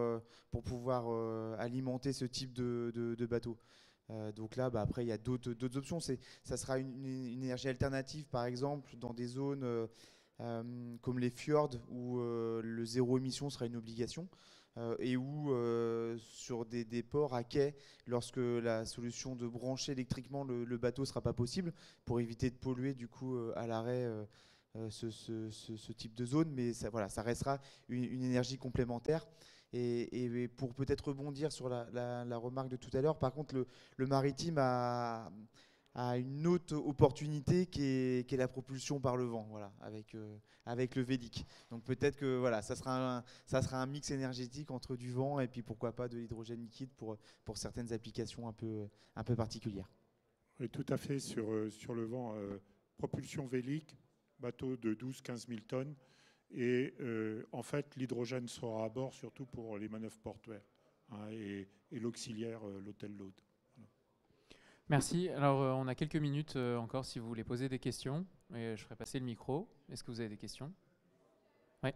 pouvoir alimenter ce type de bateau. Donc là, bah, après, il y a d'autres options. Ça sera une énergie alternative, par exemple, dans des zones comme les fjords où le zéro émission sera une obligation. Et où sur des ports à quai, lorsque la solution de brancher électriquement le bateau ne sera pas possible, pour éviter de polluer du coup à l'arrêt ce type de zone, mais ça restera une énergie complémentaire. Et pour peut-être rebondir sur la remarque de tout à l'heure, par contre le maritime a une autre opportunité qui est la propulsion par le vent, voilà, avec le Vélic. Donc peut-être que voilà, ça sera un mix énergétique entre du vent et puis pourquoi pas de l'hydrogène liquide pour certaines applications un peu particulières. Oui, tout à fait, sur le vent, propulsion Vélic, bateau de 12-15 000 tonnes. Et en fait, l'hydrogène sera à bord surtout pour les manœuvres portuaires, hein, et l'auxiliaire, l'hôtel load. Merci. Alors, on a quelques minutes encore si vous voulez poser des questions. Et je ferai passer le micro. Est-ce que vous avez des questions? Oui.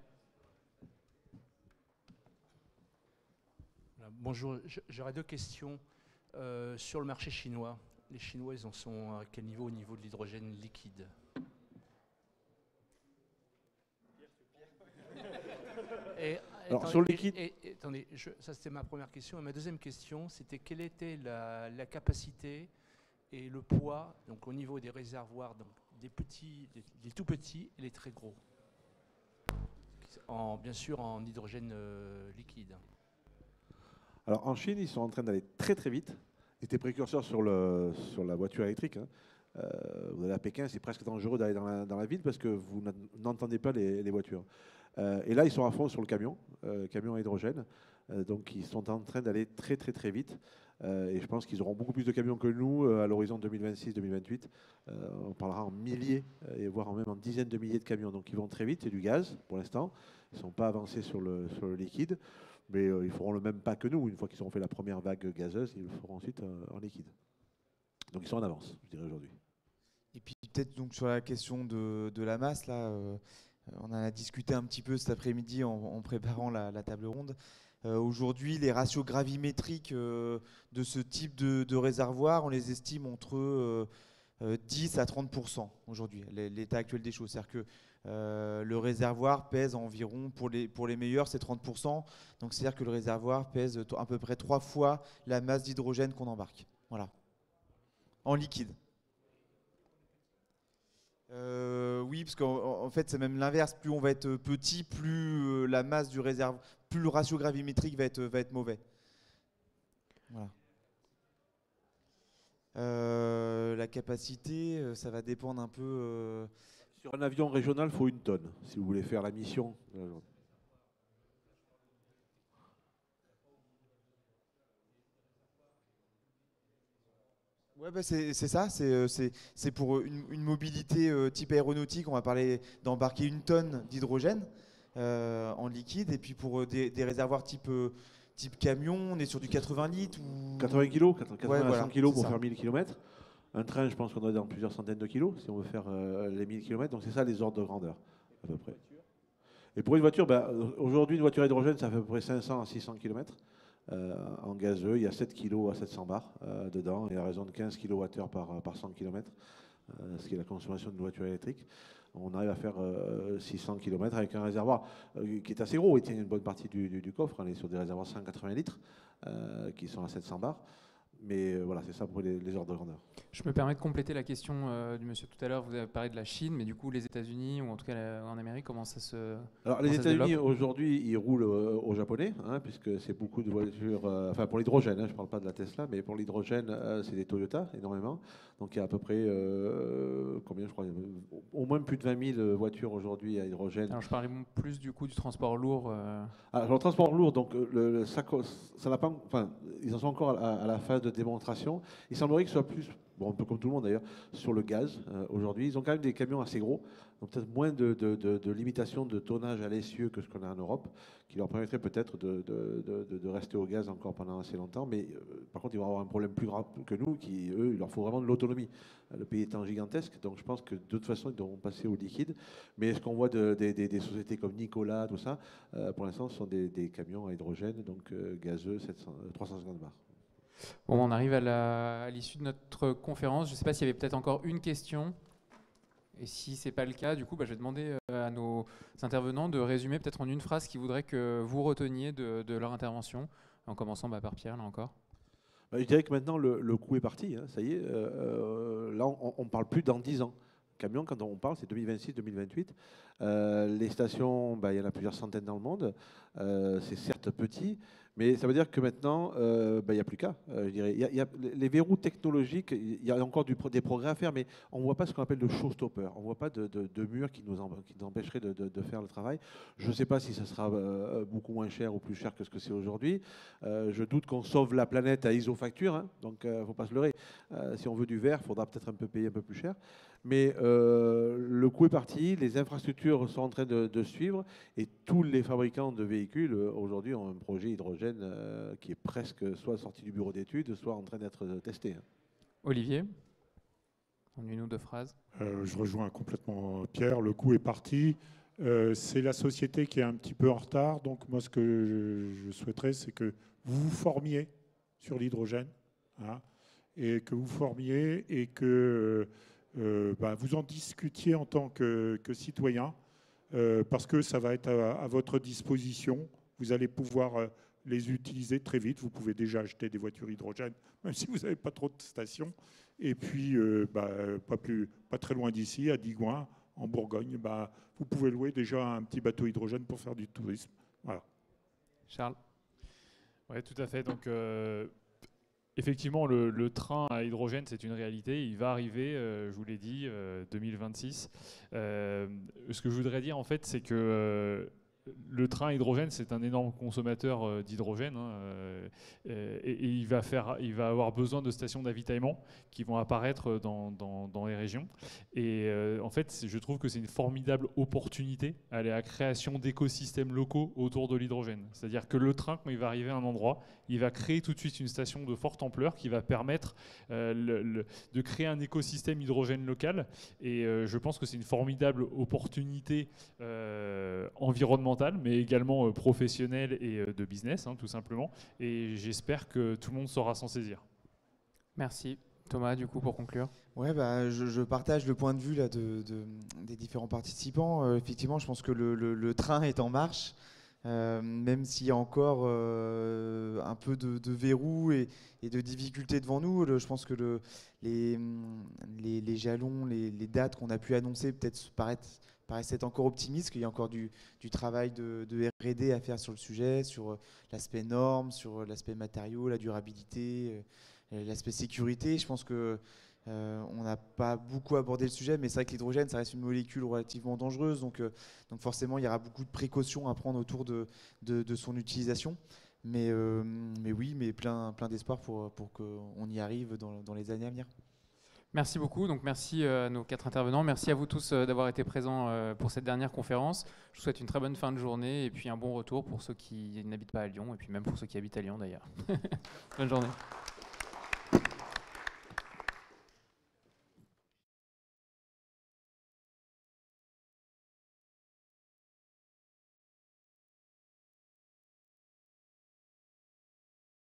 Bonjour, j'aurais deux questions sur le marché chinois. Les Chinois, ils en sont à quel niveau au niveau de l'hydrogène liquide? Alors, sur le liquide. Attendez, ça c'était ma première question. Et ma deuxième question, c'était quelle était la capacité et le poids, donc au niveau des réservoirs, donc des tout petits et les très gros, bien sûr en hydrogène liquide. Alors en Chine, ils sont en train d'aller très très vite. Ils étaient précurseurs sur la voiture électrique, hein. Vous allez à Pékin, c'est presque dangereux d'aller dans la ville parce que vous n'entendez pas les voitures. Et là, ils sont à fond sur le camion à hydrogène. Donc ils sont en train d'aller très très très vite. Et je pense qu'ils auront beaucoup plus de camions que nous à l'horizon 2026-2028. On parlera en milliers, et voire même en dizaines de milliers de camions. Donc ils vont très vite, c'est du gaz pour l'instant. Ils ne sont pas avancés sur le liquide. Mais ils feront le même pas que nous. Une fois qu'ils auront fait la première vague gazeuse, ils le feront ensuite en liquide. Donc ils sont en avance, je dirais aujourd'hui. Et puis peut-être donc sur la question de la masse, là, on en a discuté un petit peu cet après-midi en préparant la table ronde. Aujourd'hui, les ratios gravimétriques de ce type de réservoir, on les estime entre 10 à 30% aujourd'hui, l'état actuel des choses. C'est-à-dire que le réservoir pèse environ, pour les meilleurs, c'est 30%. Donc c'est-à-dire que le réservoir pèse à peu près 3 fois la masse d'hydrogène qu'on embarque. Voilà. En liquide. Oui, parce qu'en fait, c'est même l'inverse. Plus on va être petit, plus la masse du réservoir, plus le ratio gravimétrique va être mauvais. Voilà. La capacité, ça va dépendre un peu. Sur un avion régional, il faut 1 tonne, si vous voulez faire la mission. Ouais, bah c'est ça, c'est pour une mobilité type aéronautique, on va parler d'embarquer 1 tonne d'hydrogène en liquide, et puis pour des réservoirs type camion, on est sur du 80 litres ou 80 kg, 80 ouais, à voilà, 100 kg pour ça. faire 1000 km. Un train, je pense qu'on doit être dans plusieurs centaines de kilos si on veut faire les 1000 km. Donc c'est ça les ordres de grandeur, à peu près. Et pour une voiture, aujourd'hui, une voiture à hydrogène, ça fait à peu près 500 à 600 km. En gazeux, il y a 7 kg à 700 bars dedans, et à raison de 15 kWh par 100 km, ce qui est la consommation d'une voiture électrique. On arrive à faire 600 km avec un réservoir qui est assez gros. Il tient une bonne partie du coffre. On est sur des réservoirs 180 litres qui sont à 700 bars. Mais voilà, c'est ça pour les ordres de grandeur. Je me permets de compléter la question du monsieur tout à l'heure. Vous avez parlé de la Chine, mais du coup, les États-Unis, ou en tout cas en Amérique, comment ça se. Alors, les États-Unis, aujourd'hui, ils roulent au japonais, puisque c'est beaucoup de voitures. Enfin, pour l'hydrogène, je ne parle pas de la Tesla, mais pour l'hydrogène, c'est des Toyota, énormément. Donc, il y a à peu près, combien, je crois, au moins plus de 20 000 voitures aujourd'hui à hydrogène. Alors, je parlais plus du coup du transport lourd. Alors, le transport lourd, donc, ça n'a pas. Enfin, ils en sont encore à la phase de démonstration. Il semblerait que ce soit plus. Bon, un peu comme tout le monde d'ailleurs, sur le gaz aujourd'hui. Ils ont quand même des camions assez gros, donc peut-être moins de limitation de tonnage à l'essieu que ce qu'on a en Europe, qui leur permettrait peut-être de rester au gaz encore pendant assez longtemps. Mais par contre, ils vont avoir un problème plus grave que nous, eux, il leur faut vraiment de l'autonomie. Le pays étant gigantesque, donc je pense que de toute façon, ils devront passer au liquide. Mais ce qu'on voit des sociétés comme Nikola, tout ça, pour l'instant, ce sont des camions à hydrogène, donc gazeux, 350 bars. Bon, on arrive à l'issue de notre conférence. Je ne sais pas s'il y avait peut-être encore une question. Et si ce n'est pas le cas, du coup, je vais demander à nos intervenants de résumer peut-être en une phrase qu'ils voudraient que vous reteniez de leur intervention, en commençant par Pierre, là encore. Je dirais que maintenant, le coup est parti. Ça y est. Là, on ne parle plus dans 10 ans. Camion, quand on parle, c'est 2026-2028. Les stations, il y en a plusieurs centaines dans le monde. C'est certes petit, mais ça veut dire que maintenant, il n'y a plus qu'à. Je dirais. Il y a les verrous technologiques, il y a encore des progrès à faire, mais on ne voit pas ce qu'on appelle le showstopper. On ne voit pas de mur qui nous empêcherait de faire le travail. Je ne sais pas si ça sera beaucoup moins cher ou plus cher que ce que c'est aujourd'hui. Je doute qu'on sauve la planète à isofacture, donc il ne faut pas se leurrer. Si on veut du verre, il faudra peut-être payer un peu plus cher. Mais le coup est parti, les infrastructures sont en train de suivre et tous les fabricants de véhicules aujourd'hui ont un projet hydrogène qui est presque soit sorti du bureau d'études, soit en train d'être testé. Olivier, en une ou deux phrases. Je rejoins complètement Pierre, le coup est parti. C'est la société qui est un petit peu en retard, donc moi ce que je souhaiterais, c'est que vous vous formiez sur l'hydrogène, et que vous formiez et que vous en discutiez en tant que citoyen, parce que ça va être à votre disposition. Vous allez pouvoir les utiliser très vite. Vous pouvez déjà acheter des voitures hydrogène, même si vous n'avez pas trop de stations. Et puis, pas très loin d'ici, à Digoin, en Bourgogne, vous pouvez louer déjà un petit bateau hydrogène pour faire du tourisme. Voilà. Charles. Oui, tout à fait. Donc, effectivement, le train à hydrogène, c'est une réalité. Il va arriver, je vous l'ai dit, 2026. Ce que je voudrais dire, en fait, c'est que le train à hydrogène, c'est un énorme consommateur d'hydrogène, et il va avoir besoin de stations d'avitaillement qui vont apparaître dans les régions. Et en fait, je trouve que c'est une formidable opportunité à la création d'écosystèmes locaux autour de l'hydrogène. C'est-à-dire que le train, quand il va arriver à un endroit, il va créer tout de suite une station de forte ampleur qui va permettre de créer un écosystème hydrogène local. Et je pense que c'est une formidable opportunité environnementale, mais également professionnelle et de business, tout simplement. Et j'espère que tout le monde saura s'en saisir. Merci. Thomas, du coup, pour conclure. Ouais, je partage le point de vue là, des différents participants. Effectivement, je pense que le train est en marche. Même s'il y a encore un peu de verrous et de difficultés devant nous, je pense que les jalons, les dates qu'on a pu annoncer peut-être paraissent encore optimistes, qu'il y a encore du travail de R&D à faire sur le sujet, sur l'aspect normes, sur l'aspect matériaux, la durabilité, l'aspect sécurité. Je pense que on n'a pas beaucoup abordé le sujet, mais c'est vrai que l'hydrogène, ça reste une molécule relativement dangereuse, donc forcément, il y aura beaucoup de précautions à prendre autour de son utilisation. Mais oui, mais plein d'espoir pour qu'on y arrive dans les années à venir. Merci beaucoup. Donc merci à nos 4 intervenants. Merci à vous tous d'avoir été présents pour cette dernière conférence. Je vous souhaite une très bonne fin de journée et puis un bon retour pour ceux qui n'habitent pas à Lyon et puis même pour ceux qui habitent à Lyon d'ailleurs. Bonne journée.